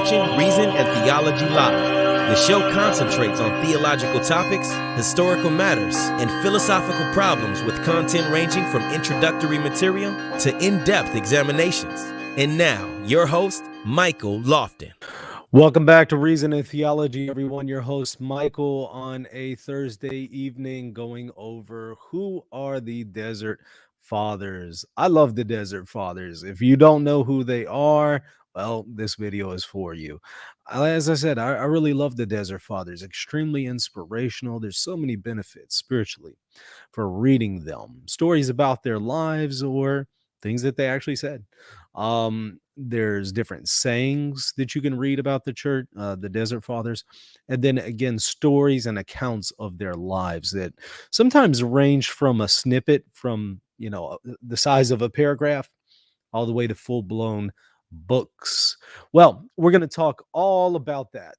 watching Reason and Theology Live. The show concentrates on theological topics, historical matters, and philosophical problems with content ranging from introductory material to in-depth examinations. And now, your host, Michael Lofton. Welcome back to Reason and Theology, everyone. Your host, Michael, on a Thursday evening going over who are the Desert Fathers. I love the Desert Fathers. If you don't know who they are, well, this video is for you. As I said, I really love the Desert Fathers. Extremely inspirational. There's so many benefits spiritually for reading them. Stories about their lives or things that they actually said. There's different sayings that you can read about the church, the Desert Fathers, and then again, stories and accounts of their lives that sometimes range from a snippet from, the size of a paragraph all the way to full-blown books. Well, we're going to talk all about that.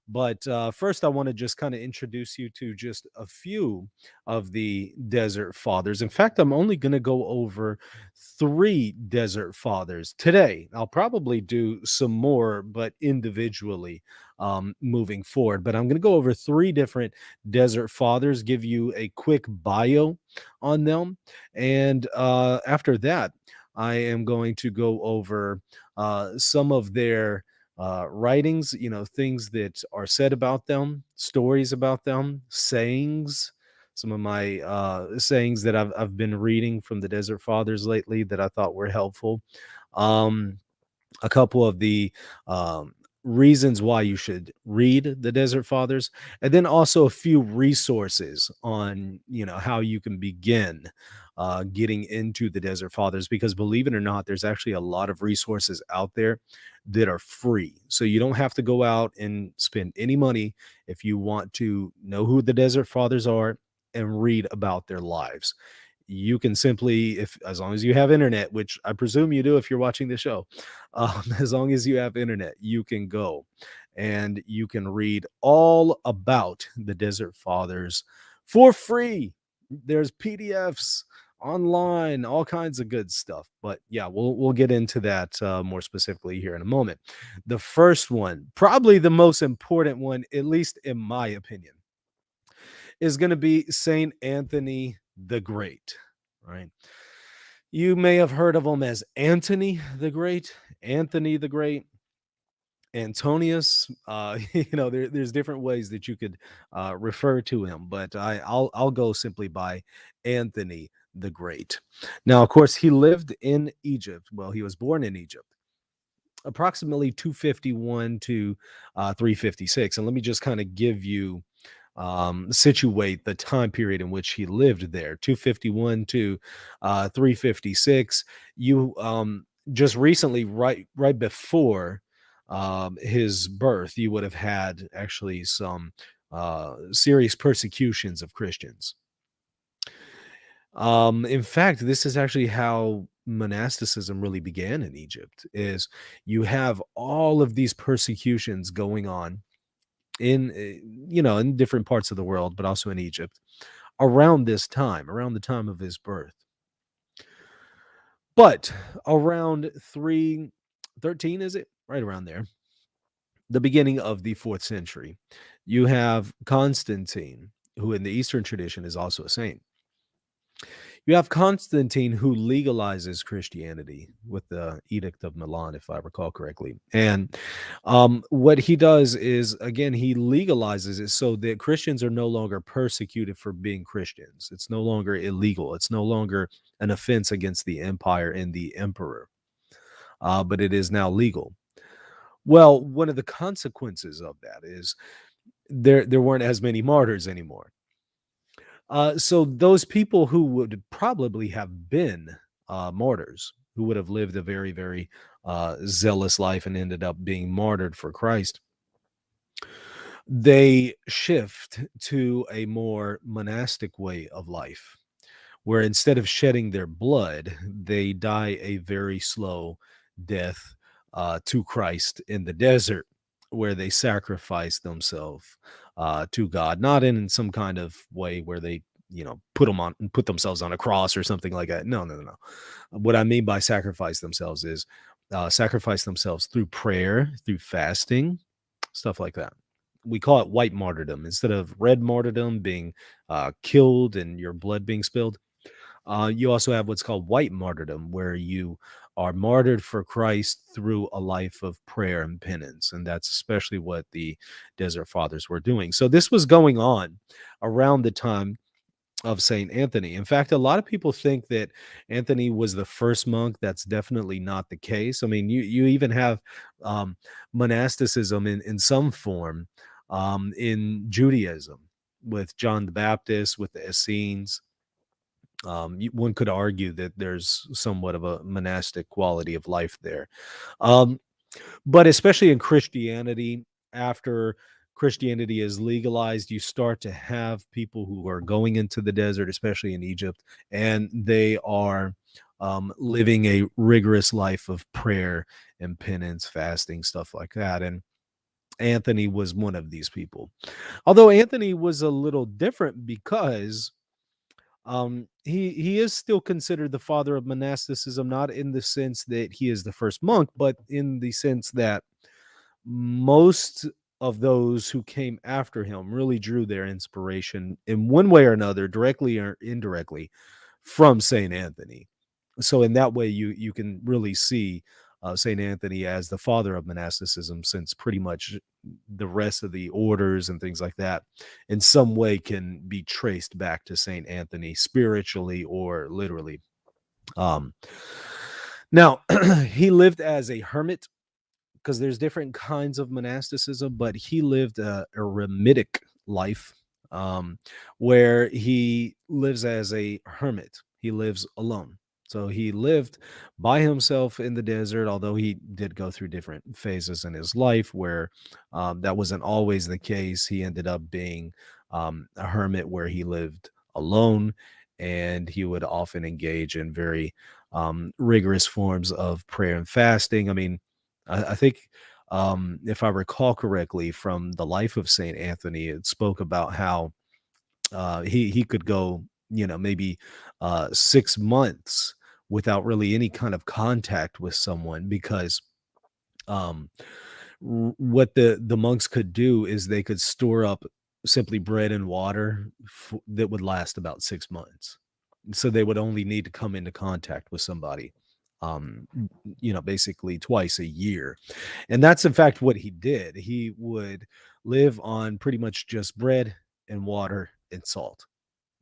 But first, I want to just kind of introduce you to just a few of the Desert Fathers. In fact, I'm only going to go over 3 Desert Fathers today. I'll probably do some more, but individually moving forward. But I'm going to go over 3 different Desert Fathers, give you a quick bio on them. And after that, I am going to go over some of their writings, things that are said about them, stories about them, sayings, some of my sayings that I've been reading from the Desert Fathers lately that I thought were helpful. A couple of the reasons why you should read the Desert Fathers, and then also a few resources on, how you can begin getting into the Desert Fathers, because believe it or not, there's actually a lot of resources out there that are free. So you don't have to go out and spend any money if you want to know who the Desert Fathers are and read about their lives. You can simply, as long as you have internet, which I presume you do if you're watching the show, as long as you have internet, you can go and you can read all about the Desert Fathers for free. There's PDFs online, all kinds of good stuff. But yeah, we'll get into that more specifically here in a moment. The first one, probably the most important one, at least in my opinion, is going to be Saint Anthony the Great, right? You may have heard of him as Antony the Great, Anthony the Great, Antonius. There's different ways that you could refer to him, but I'll go simply by Anthony the Great. Now, of course, he lived in Egypt. Well, he was born in Egypt, approximately 251 to 356. And let me just kind of give you situate the time period in which he lived there, 251 to 356. You just recently, right before his birth, you would have had actually some serious persecutions of Christians. In fact, this is actually how monasticism really began in Egypt. Is you have all of these persecutions going on in different parts of the world, but also in Egypt around this time, around the time of his birth. But around 313, is it? Right around there, the beginning of the 4th century, you have Constantine, who in the Eastern tradition is also a saint. You have Constantine, who legalizes Christianity with the Edict of Milan, if I recall correctly. And what he does is, again, he legalizes it so that Christians are no longer persecuted for being Christians. It's no longer illegal. It's no longer an offense against the empire and the emperor, but it is now legal. Well, one of the consequences of that is there weren't as many martyrs anymore. So those people who would probably have been martyrs, who would have lived a very, very zealous life and ended up being martyred for Christ, they shift to a more monastic way of life, where instead of shedding their blood, they die a very slow death to Christ in the desert, where they sacrifice themselves to God, not in some kind of way where they, put themselves on a cross or something like that. No. What I mean by sacrifice themselves is sacrifice themselves through prayer, through fasting, stuff like that. We call it white martyrdom instead of red martyrdom, being killed and your blood being spilled. You also have what's called white martyrdom, where you are martyred for Christ through a life of prayer and penance. And that's especially what the Desert Fathers were doing. So this was going on around the time of Saint Anthony. In fact, a lot of people think that Anthony was the first monk. That's definitely not the case. I mean, you even have um, monasticism in some form in Judaism with John the Baptist, with the Essenes. One could argue that there's somewhat of a monastic quality of life there. Um, but especially in Christianity, after Christianity is legalized, you start to have people who are going into the desert, especially in Egypt, and they are living a rigorous life of prayer and penance, fasting, stuff like that. And Anthony was one of these people. Although Anthony was a little different because he is still considered the father of monasticism, not in the sense that he is the first monk, but in the sense that most of those who came after him really drew their inspiration in one way or another, directly or indirectly, from Saint Anthony. So in that way, you can really see Saint Anthony as the father of monasticism, since pretty much the rest of the orders and things like that in some way can be traced back to Saint Anthony, spiritually or literally. um Now, he lived as a hermit, because there's different kinds of monasticism, but he lived a eremitic life, um, where he lives as a hermit. He lives alone. So he lived by himself in the desert, although he did go through different phases in his life where that wasn't always the case. He ended up being a hermit where he lived alone, and he would often engage in very rigorous forms of prayer and fasting. I mean, I think, if I recall correctly, from the life of Saint Anthony, it spoke about how he could go, maybe 6 months without really any kind of contact with someone, because um, what the monks could do is they could store up simply bread and water that would last about 6 months. So they would only need to come into contact with somebody, um, basically twice a year. And that's in fact what he did. He would live on pretty much just bread and water and salt.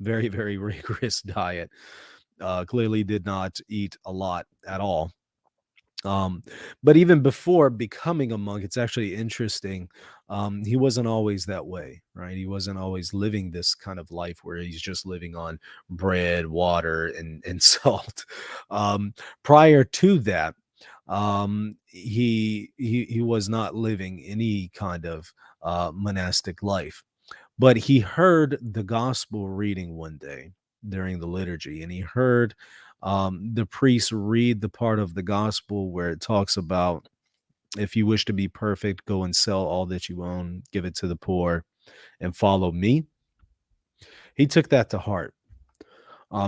Very, very rigorous diet. Clearly did not eat a lot at all. Um, but even before becoming a monk, it's actually interesting. He wasn't always that way, right? He wasn't always living this kind of life where he's just living on bread, water, and salt. Prior to that, he was not living any kind of monastic life. But he heard the gospel reading one day during the liturgy, and he heard the priest read the part of the gospel where it talks about, if you wish to be perfect, go and sell all that you own, give it to the poor, and follow me. He took that to heart.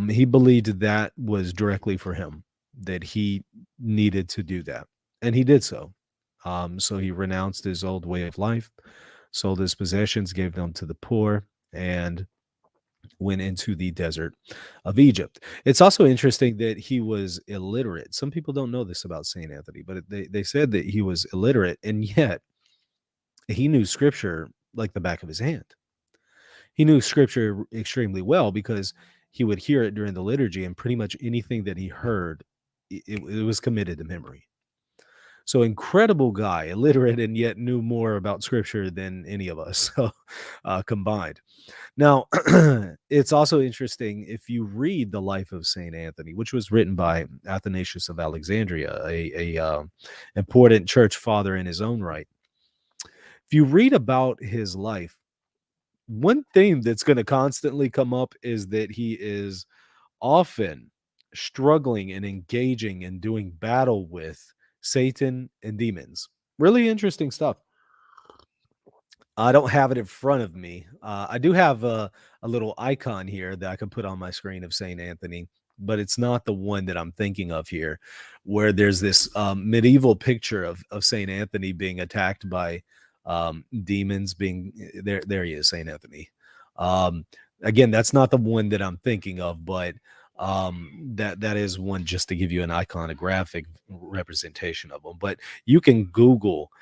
He believed that was directly for him, that he needed to do that. And he did so. So he renounced his old way of life, sold his possessions, gave them to the poor, and went into the desert of Egypt. It's also interesting that he was illiterate. Some people don't know this about St. Anthony, but they said that he was illiterate, and yet he knew scripture like the back of his hand. He knew scripture extremely well because he would hear it during the liturgy, and pretty much anything that he heard, it was committed to memory. So incredible guy, illiterate, and yet knew more about scripture than any of us combined. Now, it's also interesting if you read the life of Saint Anthony, which was written by Athanasius of Alexandria, a important church father in his own right. If you read about his life, one thing that's going to constantly come up is that he is often struggling and engaging and doing battle with Satan and demons. Really interesting stuff. I don't have it in front of me. I do have a little icon here that I can put on my screen of Saint Anthony, but it's not the one that I'm thinking of here, where there's this medieval picture of Saint Anthony being attacked by demons. Being there he is, Saint Anthony. Um, Again, that's not the one that I'm thinking of, but that is one, just to give you an iconographic representation of him. But you can Google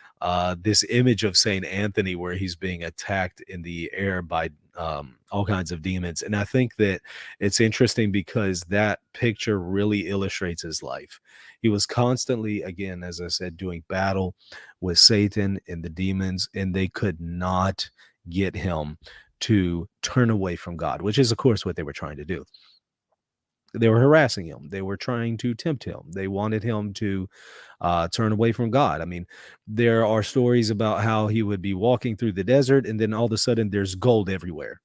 this image of Saint Anthony where he's being attacked in the air by all kinds of demons, and I think that it's interesting because that picture really illustrates his life. He was constantly, again, as I said, doing battle with Satan and the demons, and they could not get him to turn away from God, which is, of course, what they were trying to do. They were harassing him. They were trying to tempt him. They wanted him to turn away from God. I mean, there are stories about how he would be walking through the desert, and then all of a sudden there's gold everywhere.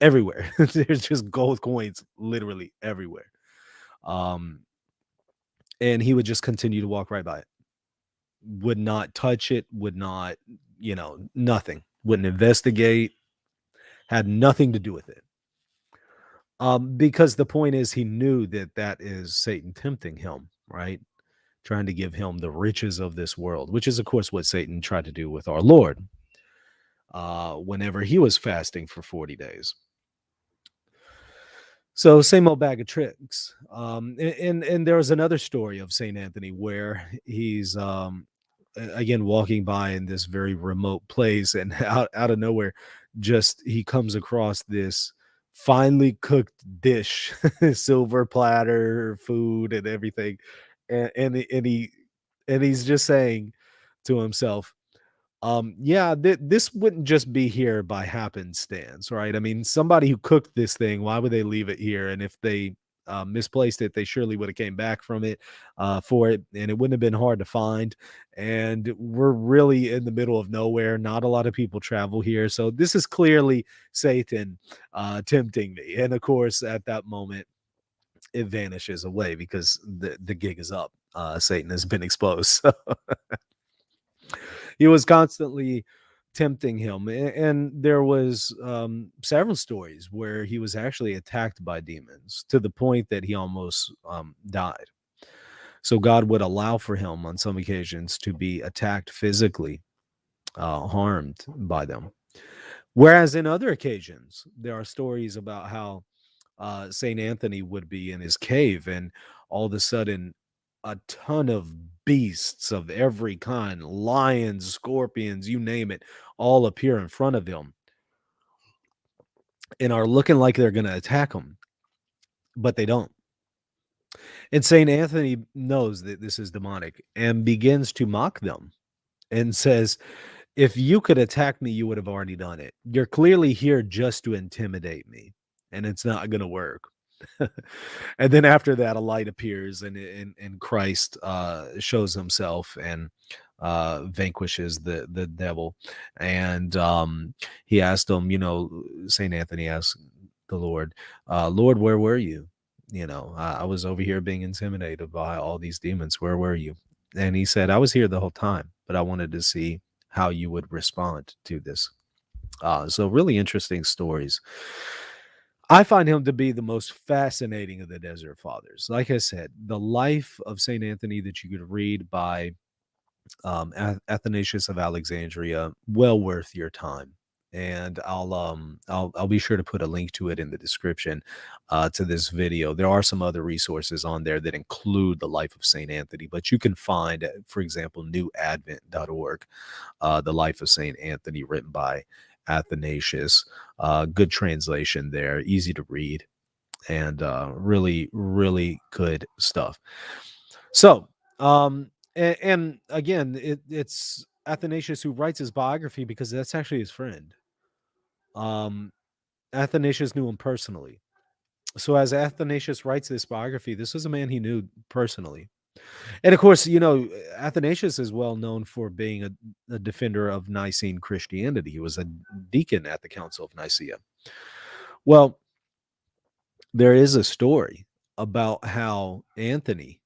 Everywhere. There's just gold coins literally everywhere. Um, and he would just continue to walk right by it. Would not touch it, would not, nothing. Wouldn't investigate, had nothing to do with it. Because the point is, he knew that that is Satan tempting him, right? Trying to give him the riches of this world, which is, of course, what Satan tried to do with our Lord whenever he was fasting for 40 days. So same old bag of tricks. And there was another story of Saint Anthony where he's again walking by in this very remote place, and out of nowhere, just he comes across this finely cooked dish, silver platter, food, and everything, and he's just saying to himself, yeah, this wouldn't just be here by happenstance, right? I mean, somebody who cooked this thing, why would they leave it here? And if they misplaced it, they surely would have came back from it for it, and it wouldn't have been hard to find. And we're really in the middle of nowhere. Not a lot of people travel here, so this is clearly Satan tempting me. And of course, at that moment, it vanishes away because the gig is up. Satan has been exposed. So he was constantly tempting him, and there was several stories where he was actually attacked by demons to the point that he almost died. So God would allow for him on some occasions to be attacked physically, harmed by them. Whereas in other occasions, there are stories about how Saint Anthony would be in his cave, and all of a sudden a ton of beasts of every kind, lions, scorpions, you name it, all appear in front of him and are looking like they're going to attack him, but they don't. And Saint Anthony knows that this is demonic and begins to mock them and says, if you could attack me, you would have already done it. You're clearly here just to intimidate me, and it's not going to work. And then after that, a light appears, and Christ shows himself and vanquishes the devil. And he asked him, Saint Anthony asked the Lord, Lord, where were you? I was over here being intimidated by all these demons. Where were you? And he said, I was here the whole time, but I wanted to see how you would respond to this. So really interesting stories. I find him to be the most fascinating of the Desert Fathers. Like I said, the life of Saint Anthony that you could read by Athanasius of Alexandria, well worth your time. And I'll be sure to put a link to it in the description to this video. There are some other resources on there that include the life of Saint Anthony, but you can find, for example, newadvent.org, the life of Saint Anthony, written by Athanasius. Good translation there, easy to read, and really, really good stuff. So, and again, it's Athanasius who writes his biography because that's actually his friend. Athanasius knew him personally. So as Athanasius writes this biography, this is a man he knew personally. And of course, Athanasius is well known for being a defender of Nicene Christianity. He was a deacon at the Council of Nicaea. Well, there is a story about how Anthony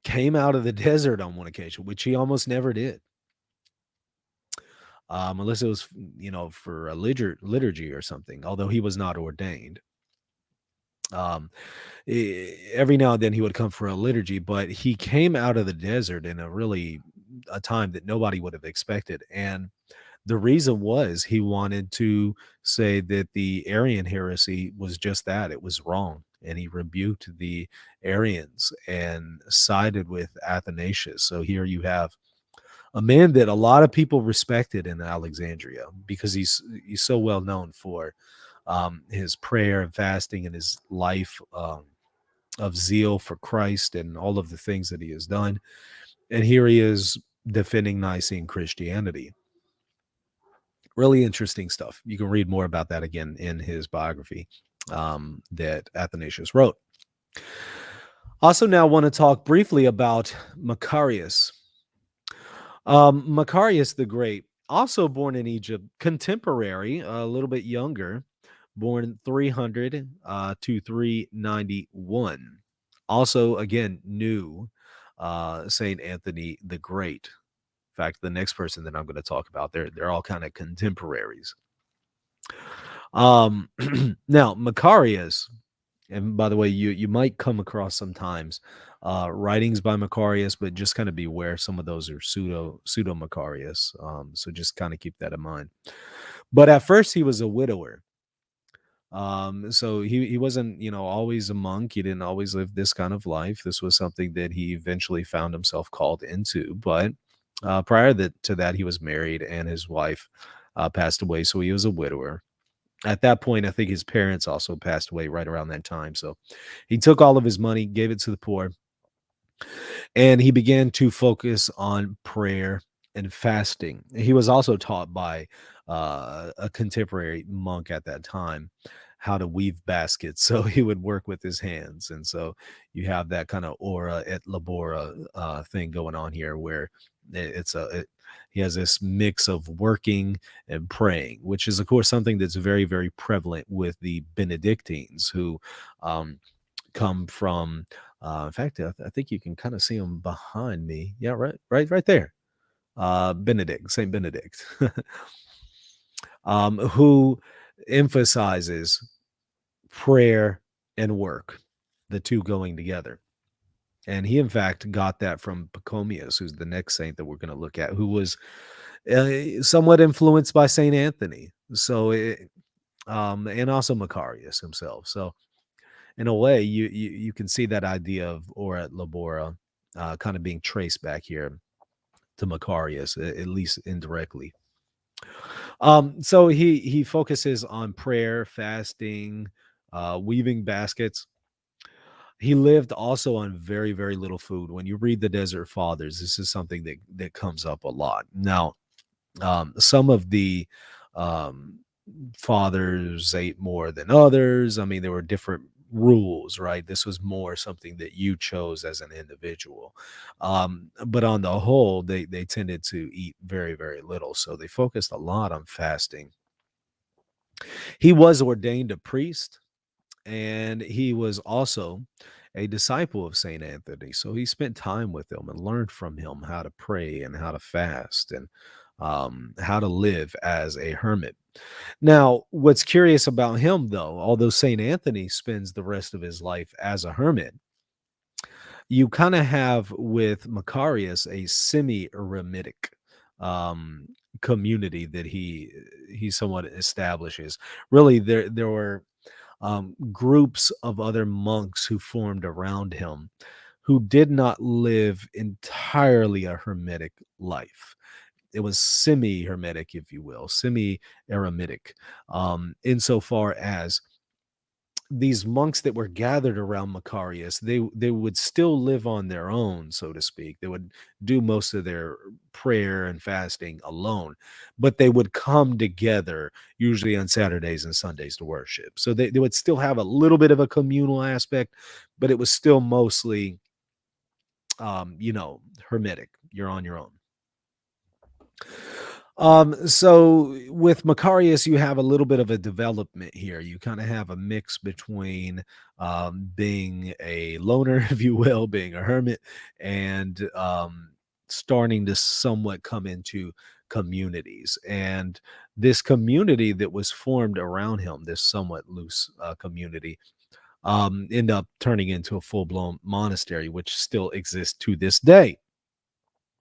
came out of the desert on one occasion, which he almost never did. Unless it was, for a liturgy or something, although he was not ordained. Um, every now and then he would come for a liturgy, but he came out of the desert in a time that nobody would have expected. And the reason was he wanted to say that the Arian heresy was just that, it was wrong. And he rebuked the Arians and sided with Athanasius. So here you have a man that a lot of people respected in Alexandria because he's so well known for his prayer and fasting and his life of zeal for Christ and all of the things that he has done. And here he is defending Nicene Christianity. Really interesting stuff. You can read more about that again in his biography that Athanasius wrote. Also, now want to talk briefly about Macarius. Macarius the Great, also born in Egypt, contemporary, a little bit younger, born 300 to 391. Also, again, knew Saint Anthony the Great. In fact, the next person that I'm going to talk about, they're all kind of contemporaries. Now, Macarius, and by the way, you might come across sometimes writings by Macarius, but just kind of beware. Some of those are pseudo Macarius. So just kind of keep that in mind. But at first, he was a widower. So he wasn't, always a monk. He didn't always live this kind of life. This was something that he eventually found himself called into. But prior to that, he was married and his wife passed away. So he was a widower. At that point, I think his parents also passed away right around that time. So he took all of his money, gave it to the poor, and he began to focus on prayer and fasting. He was also taught by a contemporary monk at that time how to weave baskets. So he would work with his hands. And so you have that kind of ora et labora thing going on here where he has this mix of working and praying, which is, of course, something that's very, very prevalent with the Benedictines who come from, in fact, I think you can kind of see them behind me. Yeah, right there. Saint Benedict, who emphasizes prayer and work, the two going together. And he, in fact, got that from Pachomius, who's the next saint that we're going to look at, who was somewhat influenced by Saint Anthony. So, and also Macarius himself. So, in a way, you can see that idea of ora et labora kind of being traced back here to Macarius, at least indirectly. So he focuses on prayer, fasting, weaving baskets. He lived also on very, very little food. When you read the Desert Fathers, this is something that comes up a lot. Now, some of the fathers ate more than others. I mean, there were different rules, right? This was more something that you chose as an individual. But on the whole, they tended to eat very, very little. So they focused a lot on fasting. He was ordained a priest, and he was also a disciple of Saint Anthony. So he spent time with him and learned from him how to pray and how to fast and how to live as a hermit. Now, what's curious about him, though, although Saint Anthony spends the rest of his life as a hermit, you kind of have with Macarius a semi-eremitic community that he somewhat establishes. Really, there were groups of other monks who formed around him who did not live entirely a hermetic life. It was semi-hermetic, if you will, semi-eremitic, insofar as these monks that were gathered around Macarius, they would still live on their own, so to speak. They would do most of their prayer and fasting alone, but they would come together usually on Saturdays and Sundays to worship. So they would still have a little bit of a communal aspect, but it was still mostly, hermetic. You're on your own. So with Macarius, you have a little bit of a development here. You kind of have a mix between being a loner, if you will, being a hermit, and starting to somewhat come into communities. And this community that was formed around him, this somewhat loose community, end up turning into a full-blown monastery, which still exists to this day,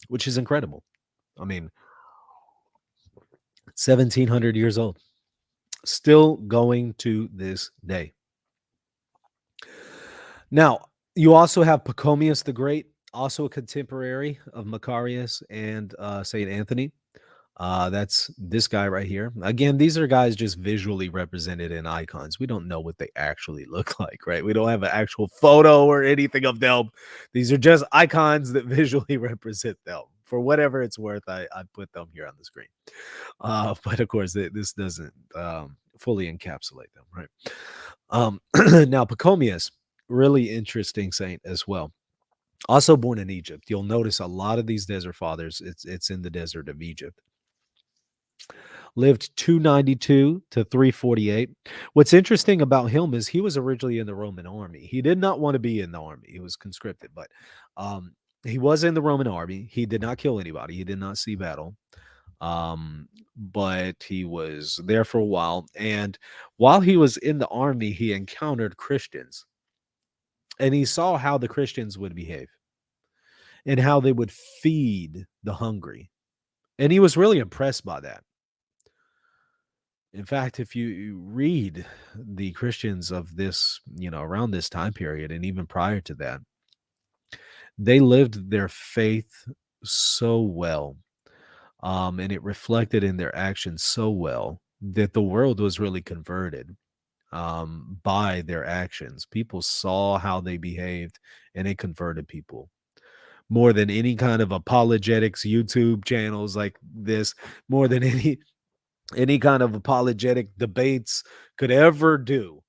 which is incredible. I mean, 1700 years old, still going to this day. Now, you also have Pachomius the Great, also a contemporary of Macarius and St. Anthony. That's this guy right here. Again, these are guys just visually represented in icons. We don't know what they actually look like, right? We don't have an actual photo or anything of them. These are just icons that visually represent them. For whatever it's worth, I put them here on the screen. But of course, this doesn't fully encapsulate them, right? Now, Pachomius, really interesting saint as well. Also born in Egypt. You'll notice a lot of these desert fathers, it's in the desert of Egypt. Lived 292 to 348. What's interesting about him is he was originally in the Roman army. He did not want to be in the army. He was conscripted, but he was in the Roman army. He did not kill anybody. He did not see battle. But he was there for a while. And while he was in the army, he encountered Christians. And he saw how the Christians would behave and how they would feed the hungry. And he was really impressed by that. In fact, if you read the Christians of this, around this time period and even prior to that, they lived their faith so well, and it reflected in their actions so well that the world was really converted by their actions. People saw how they behaved, and it converted people more than any kind of apologetics YouTube channels like this, more than any kind of apologetic debates could ever do.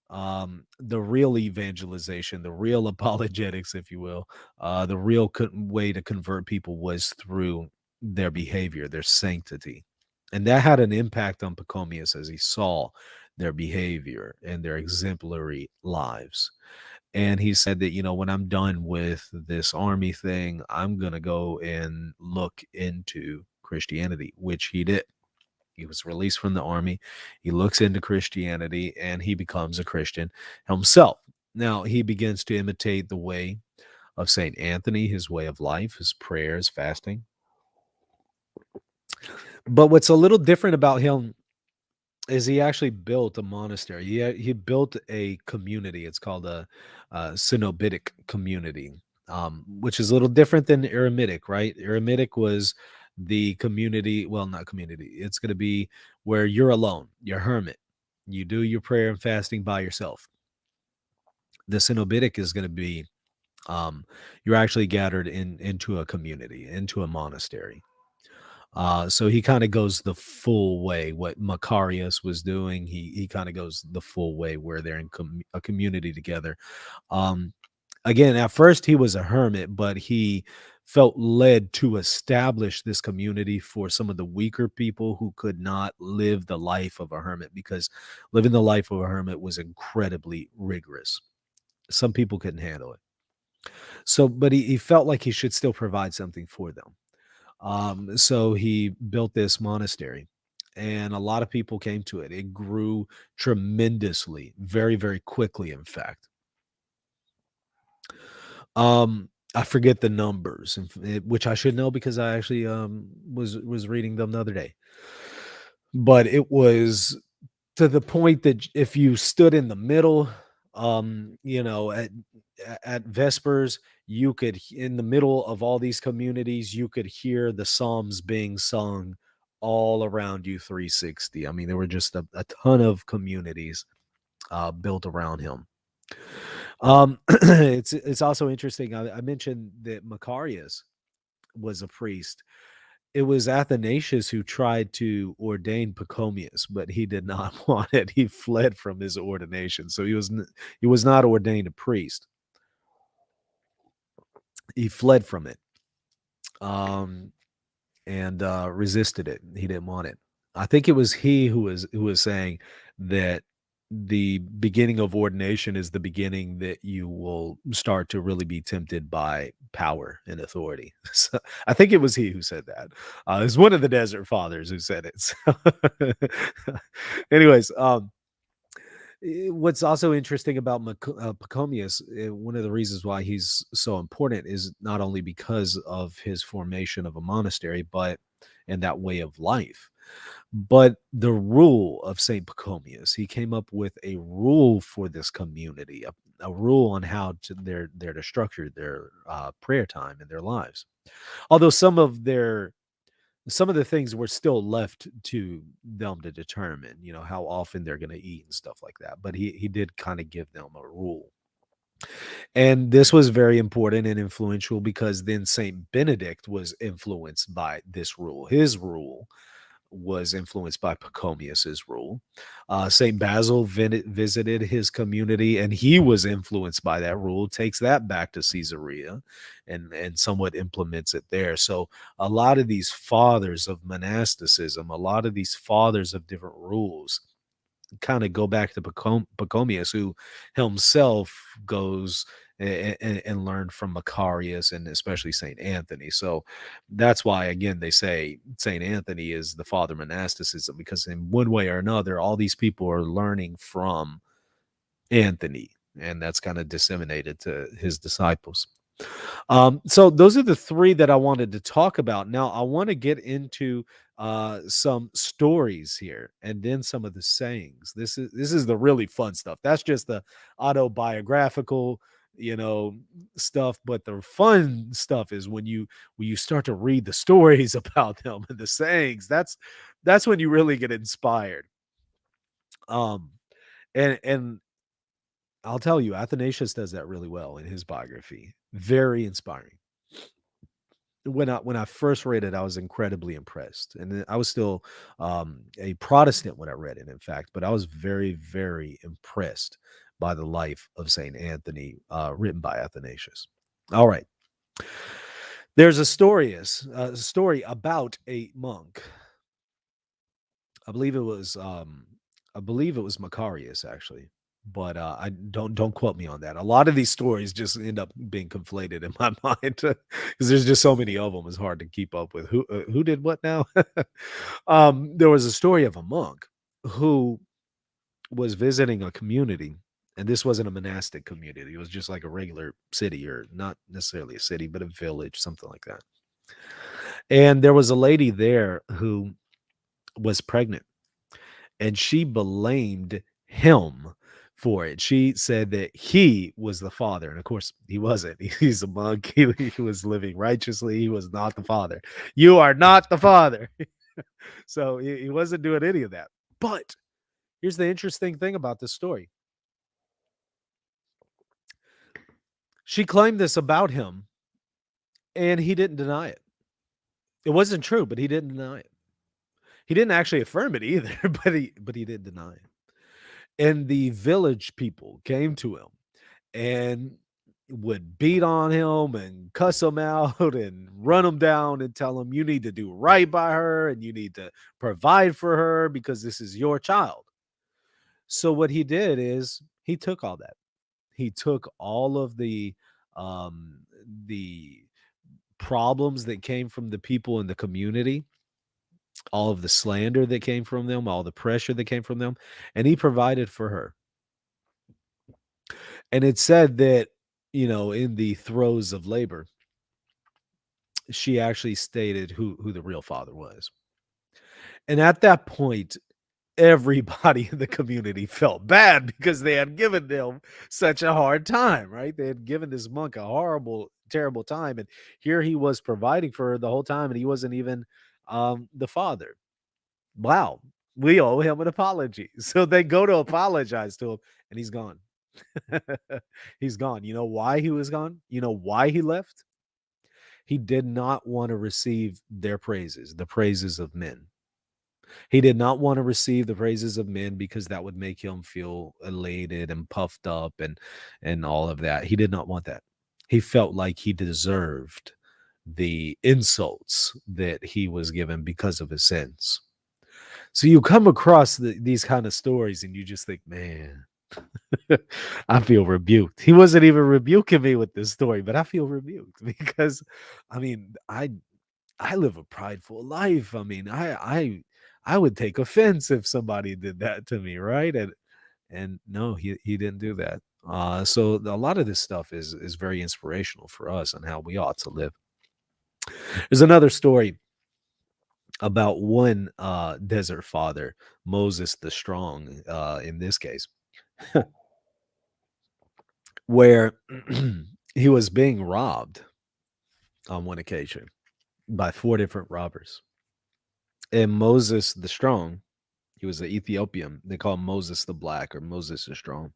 The real evangelization, the real apologetics, if you will, the real way to convert people was through their behavior, their sanctity. And that had an impact on Pachomius as he saw their behavior and their exemplary lives. And he said that, when I'm done with this army thing, I'm going to go and look into Christianity, which he did. He was released from the army. He looks into Christianity and he becomes a Christian himself. Now, he begins to imitate the way of St. Anthony, his way of life, his prayers, fasting. But what's a little different about him is he actually built a monastery. He built a community. It's called a Cenobitic community, which is a little different than Eremitic, right? Eremitic was the community, well, not community. It's going to be where you're alone, you're hermit. You do your prayer and fasting by yourself. The Cenobitic is going to be you're actually gathered into a community, into a monastery. So he kind of goes the full way. What Macarius was doing, he kind of goes the full way where they're in a community together. Again, at first he was a hermit, but he felt led to establish this community for some of the weaker people who could not live the life of a hermit, because living the life of a hermit was incredibly rigorous. Some people couldn't handle it. So, but he felt like he should still provide something for them. So he built this monastery, and a lot of people came to it. It grew tremendously, very, very quickly, in fact. I forget the numbers, which I should know because I actually was reading them the other day. But it was to the point that if you stood in the middle, at Vespers, you could, in the middle of all these communities, you could hear the Psalms being sung all around you 360. I mean, there were just a ton of communities built around him. It's also interesting. I mentioned that Macarius was a priest. It was Athanasius who tried to ordain Pachomius, but he did not want it. He fled from his ordination, so he was not ordained a priest. He fled from it, and resisted it. He didn't want it. I think it was he who was saying that the beginning of ordination is the beginning that you will start to really be tempted by power and authority. So I think it was he who said that. It was one of the desert fathers who said it. So anyways, What's also interesting about Pachomius, one of the reasons why he's so important is not only because of his formation of a monastery, but and that way of life, but the rule of Saint Pachomius. He came up with a rule for this community, a rule on how they're to structure their prayer time in their lives. Although some of the things were still left to them to determine, how often they're going to eat and stuff like that. But he did kind of give them a rule. And this was very important and influential because then Saint Benedict was influenced by this rule. His rule was influenced by Pachomius's rule. Saint Basil visited his community, and he was influenced by that rule. Takes that back to Caesarea, and somewhat implements it there. So a lot of these fathers of monasticism, a lot of these fathers of different rules, kind of go back to Pachomius, who himself goes and learned from Macarius and especially Saint Anthony. So that's why, again, they say Saint Anthony is the father of monasticism, because in one way or another, all these people are learning from Anthony, and that's kind of disseminated to his disciples. So those are the three that I wanted to talk about. Now I want to get into some stories here, and then some of the sayings. This is the really fun stuff. That's just the autobiographical, stuff. But the fun stuff is when you start to read the stories about them and the sayings. That's when you really get inspired. Um, and I'll tell you, Athanasius does that really well in his biography. Very inspiring. When I first read it, I was incredibly impressed, and I was still a Protestant when I read it, in fact. But I was very, very impressed by the life of Saint Anthony, written by Athanasius. All right, there's a story about a monk. I believe it was Macarius, actually, but I don't quote me on that. A lot of these stories just end up being conflated in my mind because there's just so many of them. It's hard to keep up with who did what now. There was a story of a monk who was visiting a community, and this wasn't a monastic community. It was just like a regular city, or not necessarily a city, but a village, something like that. And there was a lady there who was pregnant, and she blamed him for it. She said that he was the father, and of course he wasn't. He's a monk. He was living righteously. He was not the father. You are not the father. So he wasn't doing any of that. But here's the interesting thing about this story. She claimed this about him, and he didn't deny it. It wasn't true, but he didn't deny it. He didn't actually affirm it either, but he didn't deny it. And the village people came to him and would beat on him and cuss him out and run him down and tell him, you need to do right by her and you need to provide for her because this is your child. So what he did is he took all that. He took all of the problems that came from the people in the community, all of the slander that came from them, all the pressure that came from them, and he provided for her. And it said that, in the throes of labor, she actually stated who the real father was. And at that point, everybody in the community felt bad because they had given them such a hard time, right? They had given this monk a horrible, terrible time. And here he was providing for her the whole time, and he wasn't even the father. Wow. We owe him an apology. So they go to apologize to him, and he's gone. He's gone. You know why he was gone? You know why he left? He did not want to receive their praises, the praises of men. He did not want to receive the praises of men because that would make him feel elated and puffed up and all of that. He did not want that. He felt like he deserved the insults that he was given because of his sins. So you come across these kind of stories and you just think, man, I feel rebuked. He wasn't even rebuking me with this story, but I feel rebuked because, I mean, I live a prideful life. I mean, I would take offense if somebody did that to me, right? And no, he didn't do that. So a lot of this stuff is very inspirational for us and how we ought to live. There's another story about one desert father, Moses the Strong, in this case, where he was being robbed on one occasion by four different robbers. And Moses the Strong, he was an Ethiopian. They call him Moses the Black or Moses the Strong.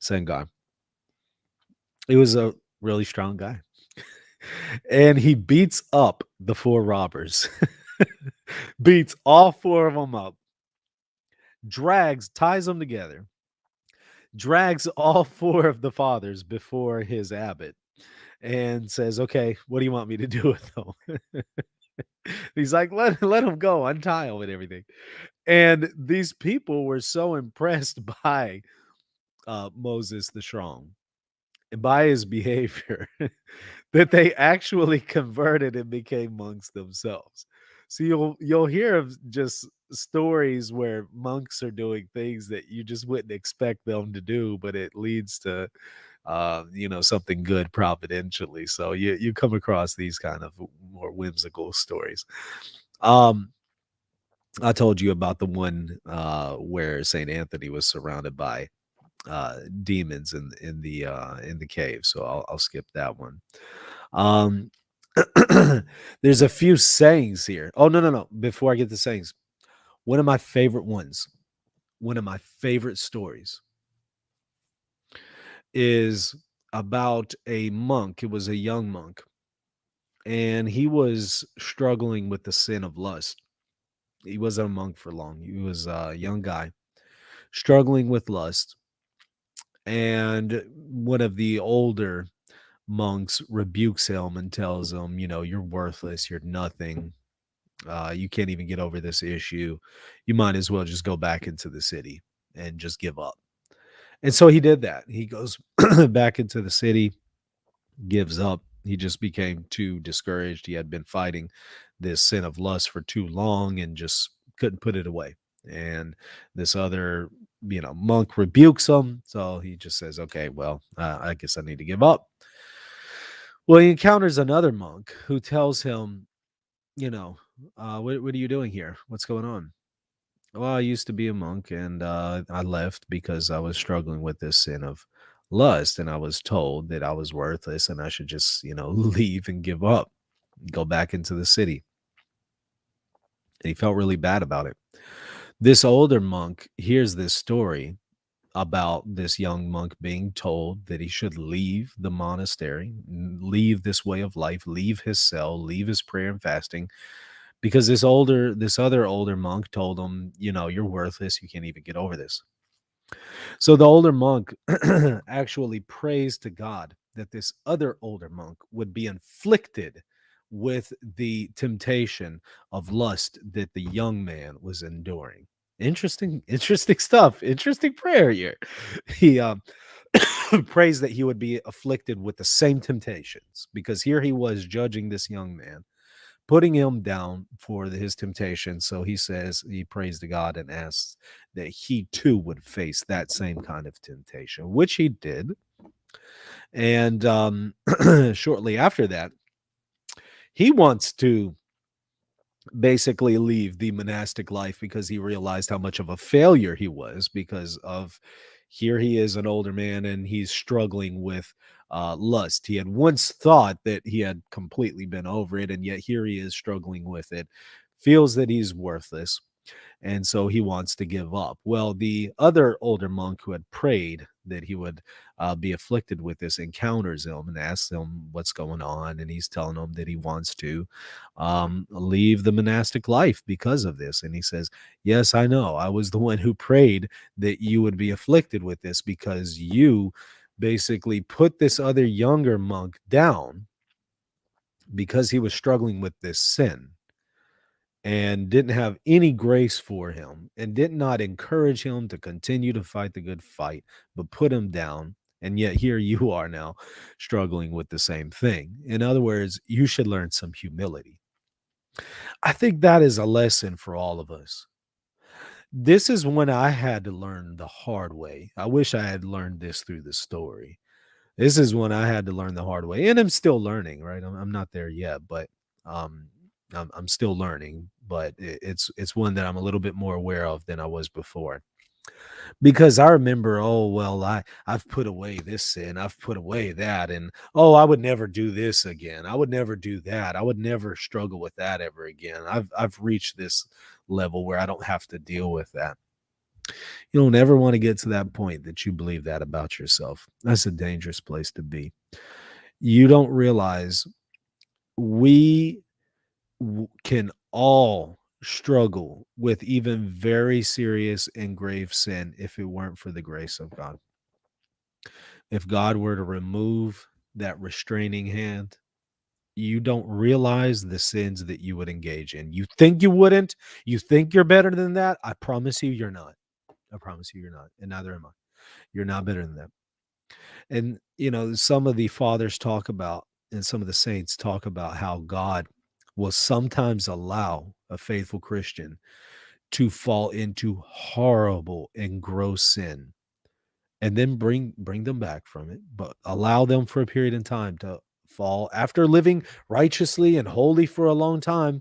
Same guy. He was a really strong guy. And he beats up the four robbers, beats all four of them up, ties them together, drags all four of the fathers before his abbot, and says, "Okay, what do you want me to do with them?" He's like, let him go, untie him and everything. And these people were so impressed by Moses the Strong and by his behavior that they actually converted and became monks themselves. So you'll hear of just stories where monks are doing things that you just wouldn't expect them to do, but it leads to something good providentially. So you come across these kind of more whimsical stories. I told you about the one where Saint Anthony was surrounded by demons in the cave, so I'll skip that one. Um, there's a few sayings here. Oh no! Before I get to sayings, one of my favorite ones, one of my favorite stories is about a monk. It was a young monk, and he was struggling with the sin of lust. He wasn't a monk for long. He was a young guy struggling with lust, and one of the older monks rebukes him and tells him, you're worthless, you're nothing, you can't even get over this issue, you might as well just go back into the city and just give up. And so he did that. He goes back into the city, gives up. He just became too discouraged. He had been fighting this sin of lust for too long and just couldn't put it away. And this other, monk rebukes him. So he just says, okay, well, I guess I need to give up. Well, he encounters another monk who tells him, what are you doing here? What's going on? Well, I used to be a monk and I left because I was struggling with this sin of lust. And I was told that I was worthless and I should just, leave and give up, go back into the city. And he felt really bad about it. This older monk hears this story about this young monk being told that he should leave the monastery, leave this way of life, leave his cell, leave his prayer and fasting, because this other older monk told him, you're worthless, you can't even get over this. So the older monk actually prays to God that this other older monk would be inflicted with the temptation of lust that the young man was enduring. Interesting stuff. Interesting prayer here. He prays that he would be afflicted with the same temptations, because here he was judging this young man, putting him down for his temptation. So he prays to God and asks that he too would face that same kind of temptation, which he did. And shortly after that, he wants to basically leave the monastic life because he realized how much of a failure he was, because of here he is, an older man, and he's struggling with lust. He had once thought that he had completely been over it, and yet here he is struggling with it, feels that he's worthless, and so he wants to give up. Well, the other older monk who had prayed that he would be afflicted with this encounters him and asks him what's going on, and he's telling him that he wants to leave the monastic life because of this. And he says, yes, I know, I was the one who prayed that you would be afflicted with this, because you basically put this other younger monk down because he was struggling with this sin, and didn't have any grace for him, and did not encourage him to continue to fight the good fight, but put him down. And yet here you are now struggling with the same thing. In other words, you should learn some humility. I think that is a lesson for all of us. This is when I had to learn the hard way. I wish I had learned this through the story. This is when I had to learn the hard way, and I'm still learning. Right, I'm not there yet, but um, I'm still learning. But it's one that I'm a little bit more aware of than I was before. Because I remember, oh well, I've put away this sin, I've put away that, and oh, I would never do this again. I would never do that. I would never struggle with that ever again. I've reached this level where I don't have to deal with that. You don't ever want to get to that point that you believe that about yourself. That's a dangerous place to be. You don't realize we can all struggle with even very serious and grave sin if it weren't for the grace of God. If God were to remove that restraining hand, you don't realize the sins that you would engage in. You think you wouldn't. You think you're better than that. I promise you, you're not. I promise you, you're not. And neither am I. You're not better than that. And, some of the fathers talk about, and some of the saints talk about how God will sometimes allow a faithful Christian to fall into horrible and gross sin and then bring them back from it, but allow them for a period of time to fall after living righteously and holy for a long time,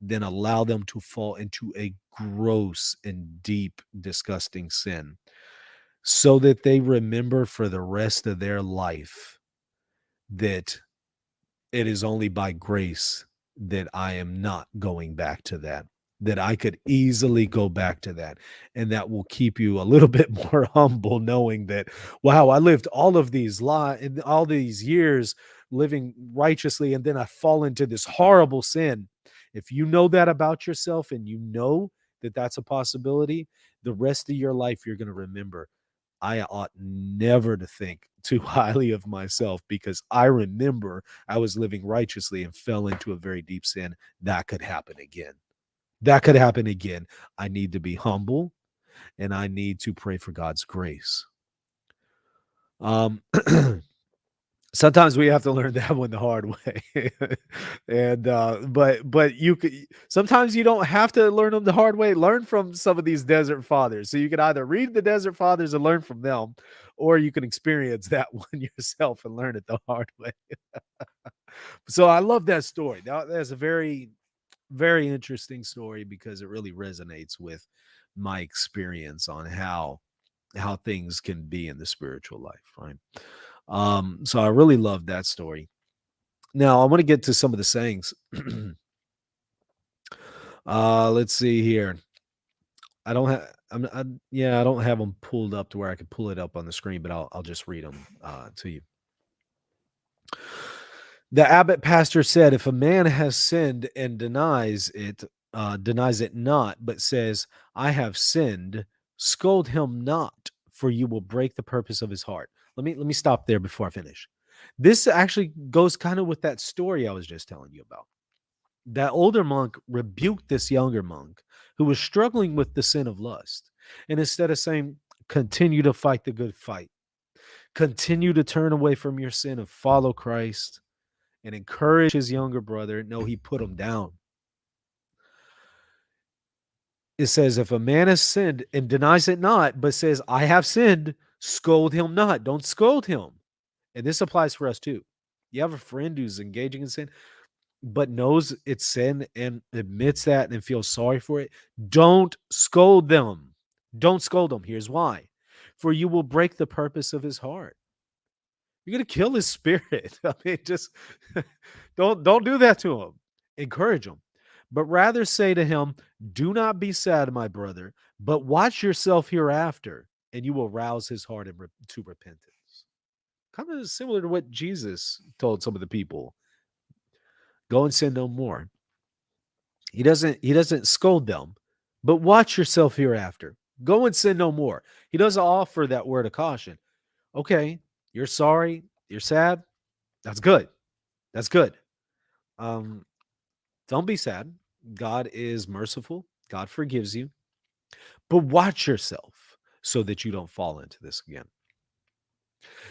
then allow them to fall into a gross and deep, disgusting sin so that they remember for the rest of their life that it is only by grace that I am not going back to that I could easily go back to that. And that will keep you a little bit more humble, knowing that, wow, I lived all of these all these years living righteously, and then I fall into this horrible sin. If you know that about yourself and you know that that's a possibility, the rest of your life, you're going to remember, I ought never to think too highly of myself because I remember I was living righteously and fell into a very deep sin. That could happen again. That could happen again. I need to be humble and I need to pray for God's grace. Um, Sometimes we have to learn that one the hard way. And but you could sometimes you don't have to learn them the hard way. Learn from some of these desert fathers. So you can either read the desert fathers and learn from them, or you can experience that one yourself and learn it the hard way. So I love that story. That's a very, very interesting story because it really resonates with my experience on how things can be in the spiritual life, right? So I really love that story. Now I want to get to some of the sayings. Let's see here. I don't have. I don't have them pulled up to where I could pull it up on the screen, but I'll just read them to you. The abbot pastor said, if a man has sinned and denies it not, but says, I have sinned, scold him not, for you will break the purpose of his heart. Let me stop there before I finish. This actually goes kind of with that story I was just telling you about. That older monk rebuked this younger monk who was struggling with the sin of lust. And instead of saying, continue to fight the good fight, continue to turn away from your sin and follow Christ, and encourage his younger brother. No, he put him down. It says, if a man has sinned and denies it not, but says, I have sinned, scold him not. Don't scold him. And this applies for us too. You have a friend who's engaging in sin, but knows it's sin and admits that and feels sorry for it. Don't scold them. Don't scold them. Here's why. For you will break the purpose of his heart. You're gonna kill his spirit. I mean, just don't do that to him. Encourage him, but rather say to him, "Do not be sad, my brother, but watch yourself hereafter, and you will rouse his heart to repentance." Kind of similar to what Jesus told some of the people: "Go and sin no more." He doesn't scold them, but watch yourself hereafter. Go and sin no more. He doesn't offer that word of caution. Okay, you're sorry, you're sad. That's good. That's good. Um, don't be sad. God is merciful. God forgives you. But watch yourself so that you don't fall into this again.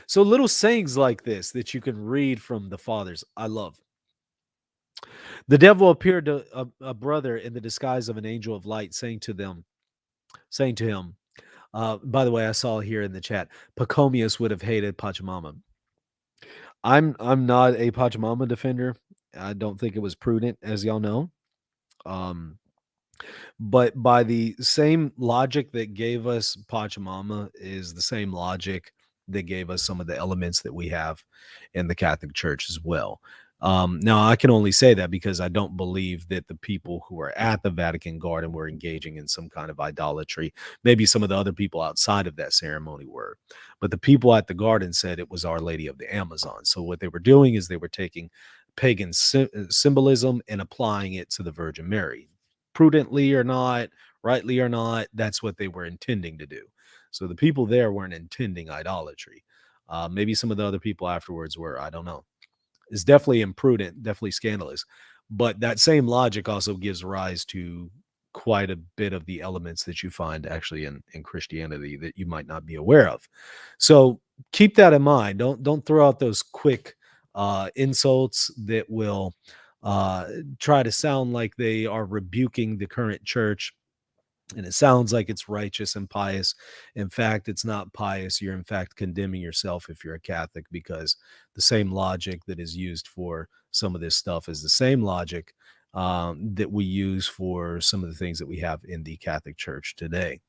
So little sayings like this that you can read from the fathers, I love. The devil appeared to a brother in the disguise of an angel of light, saying to them, saying to him, by the way, I saw here in the chat, Pachomius would have hated Pachamama. I'm not a Pachamama defender. I don't think it was prudent, as y'all know. Um, but by the same logic that gave us Pachamama is the same logic that gave us some of the elements that we have in the Catholic Church as well. Now, I can only say that because I don't believe that the people who are at the Vatican Garden were engaging in some kind of idolatry. Maybe some of the other people outside of that ceremony were. But the people at the garden said it was Our Lady of the Amazon. So what they were doing is they were taking pagan symbolism and applying it to the Virgin Mary. Prudently or not, rightly or not, that's what they were intending to do. So the people there weren't intending idolatry. Maybe some of the other people afterwards were. I don't know. It's definitely imprudent, definitely scandalous. But that same logic also gives rise to quite a bit of the elements that you find actually in Christianity that you might not be aware of. So keep that in mind. Don't throw out those quick insults that will try to sound like they are rebuking the current church. And it sounds like it's righteous and pious. In fact, it's not pious. You're in fact condemning yourself if you're a Catholic, because the same logic that is used for some of this stuff is the same logic that we use for some of the things that we have in the Catholic Church today.